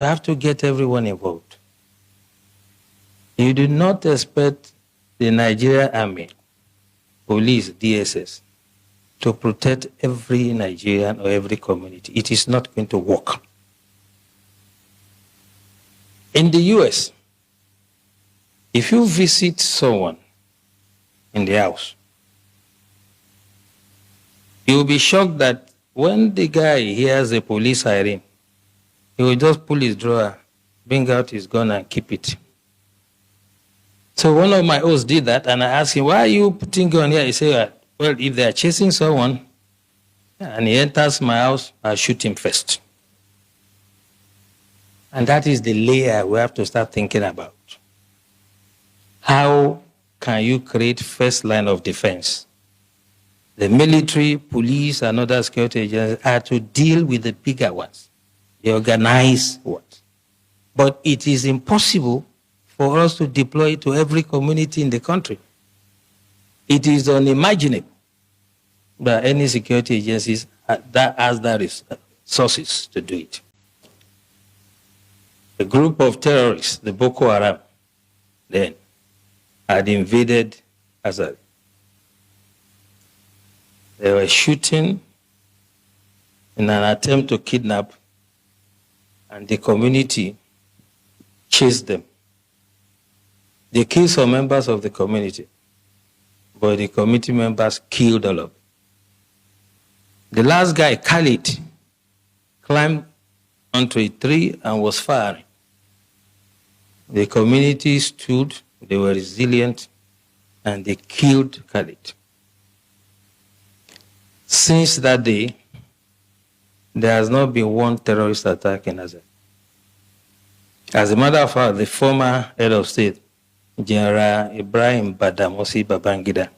You have to get everyone involved. You do not expect the Nigerian Army, police, DSS, to protect every Nigerian or every community. It is not going to work. In the US, if you visit someone in the house, you will be shocked that when the guy hears a police siren, he will just pull his drawer, bring out his gun and keep it. So one of my hosts did that, and I asked him, why are you putting gun here? He said, well, if they are chasing someone and he enters my house, I'll shoot him first. And that is the layer we have to start thinking about. How can you create first line of defense? The military, police, and other security agencies are to deal with the bigger ones, the organized ones. But it is impossible for us to deploy to every community in the country. It is unimaginable that any security agencies that has the resources to do it. A group of terrorists, the Boko Haram, then had invaded Azari. They were shooting in an attempt to kidnap, and the community chased them. They killed some members of the community, but the community members killed all of them. The last guy, Khalid, climbed onto a tree and was firing. The community stood, they were resilient, and they killed Khalid. Since that day, there has not been one terrorist attack in Azari. As a matter of fact, the former head of state, General Ibrahim Badamasi Babangida,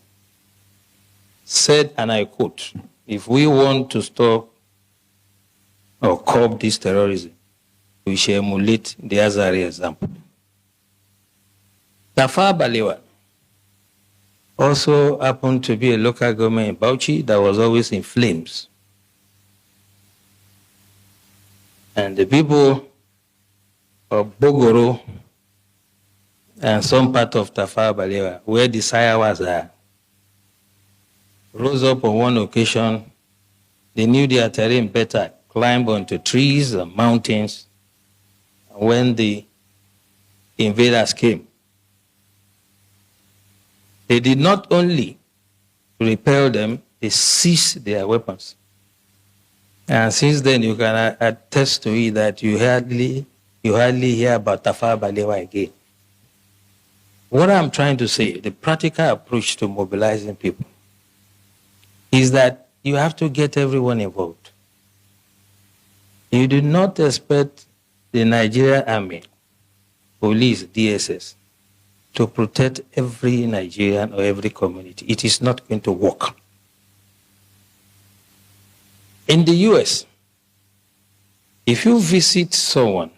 said, and I quote, if we want to stop or curb this terrorism, we shall emulate the Azari example. Tafawa Balewa also happened to be a local government in Bauchi that was always in flames. And the people of Bogoro and some part of Tafawa Balewa, where the Sayawas are, rose up on one occasion. They knew their terrain better, climbed onto trees and mountains. And when the invaders came, they did not only repel them, they seized their weapons. And since then, you can attest to it that you hardly hear about Tafawa Balewa again. What I'm trying to say, the practical approach to mobilizing people, is that you have to get everyone involved. You do not expect the Nigerian Army, police, DSS, to protect every Nigerian or every community. It is not going to work. In the US, if you visit someone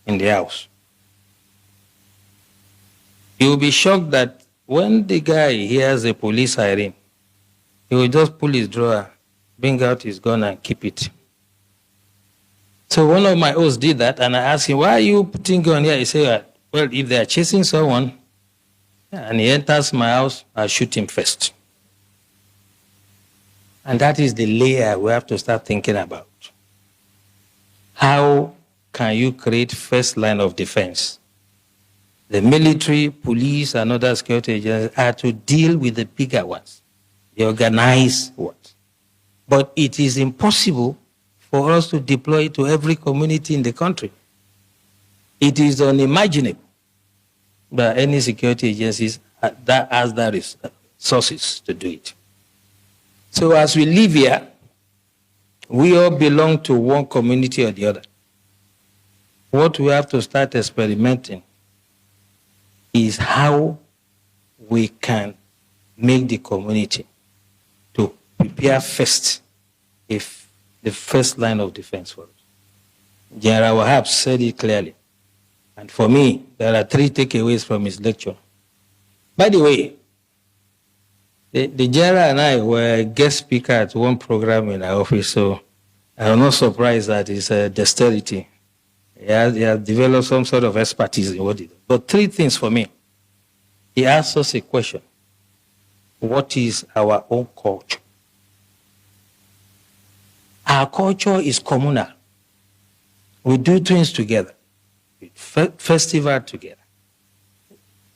in the house, you will be shocked that when the guy hears a police siren, he will just pull his drawer, bring out his gun and keep it. So one of my hosts did that, and I asked him, why are you putting gun here? He said, well, if they are chasing someone and he enters my house, I'll shoot him first. And that is the layer we have to start thinking about. How can you create first line of defense? The military, police, and other security agencies are to deal with the bigger ones, the organized ones. But it is impossible for us to deploy to every community in the country. It is unimaginable that any security agencies that has the resources to do it. So as we live here, we all belong to one community or the other. What we have to start experimenting is how we can make the community to prepare first, if the first line of defense for us. General Wahab said it clearly. And for me, there are 3 takeaways from his lecture. By the way, the general and I were guest speaker at one program in our office, so I'm not surprised that his dexterity He has developed some sort of expertise in what he does. But three things for me. He asks us a question. What is our own culture? Our culture is communal. We do things together. Festival together.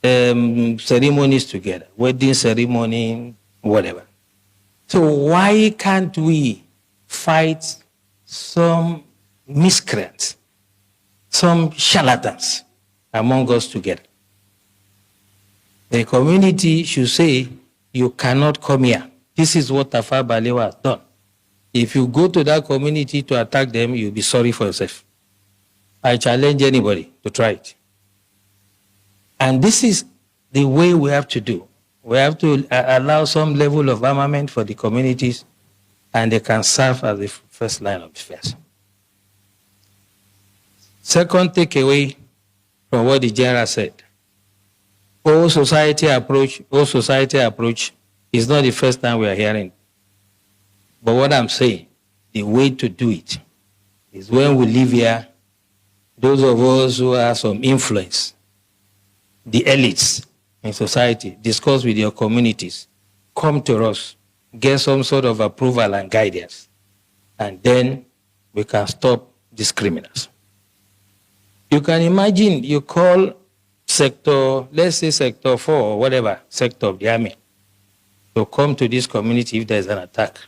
Ceremonies together. Wedding ceremony, whatever. So why can't we fight some miscreants, some charlatans among us together? The community should say, you cannot come here. This is what Tafawa Balewa has done. If you go to that community to attack them, you'll be sorry for yourself. I challenge anybody to try it. And this is the way we have to do. We have to allow some level of armament for the communities, and they can serve as the first line of defense. Second takeaway from what the general said, all society approach is not the first time we are hearing. But what I'm saying, the way to do it is when we live here, those of us who have some influence, the elites in society, discuss with your communities, come to us, get some sort of approval and guidance, and then we can stop these criminals. You can imagine you call sector, let's say sector 4 or whatever, sector of the army, to come to this community if there's an attack.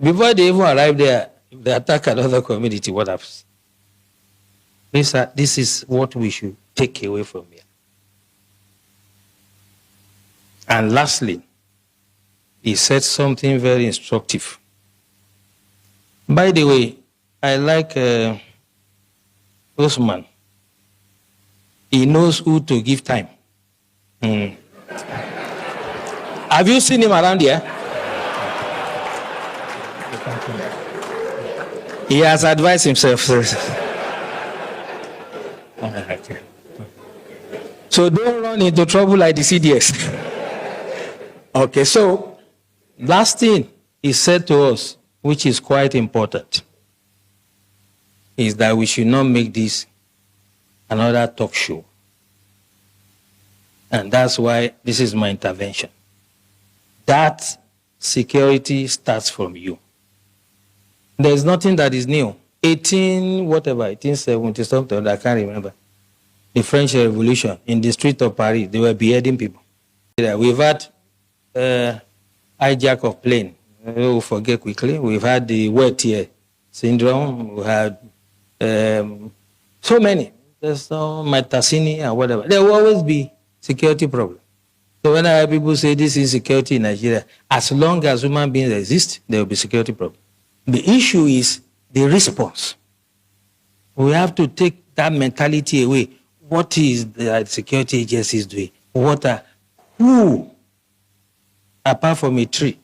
Before they even arrive there, if they attack another community, what happens? This is what we should take away from here. And lastly, he said something very instructive. By the way, I like Osman. He knows who to give time. Have you seen him around here? He has advised himself. So don't run into trouble like the CDS. Okay, so last thing he said to us, which is quite important, is that we should not make this another talk show. And that's why this is my intervention. That security starts from you. There's nothing that is new. 1870 something, I can't remember. The French Revolution, in the street of Paris, they were beheading people. We've had hijack of plane. We'll forget quickly. We've had the wet here syndrome. We had so many. There's no Matasini and whatever. There will always be security problem. So when I hear people say this is security in Nigeria, as long as human beings exist, there will be security problem. The issue is the response. We have to take that mentality away. What is the security agencies doing? Who, apart from a tree,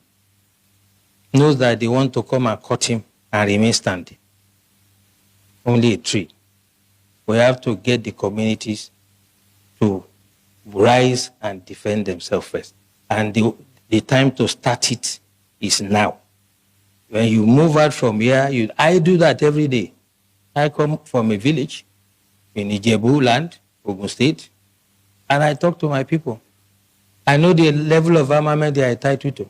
knows that they want to come and cut him and remain standing? Only a tree. We have to get the communities to rise and defend themselves first. And the time to start it is now. When you move out from here, I do that every day. I come from a village in Ijebu land, Ogun State, and I talk to my people. I know the level of armament they are entitled to.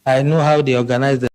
I know how they organize them.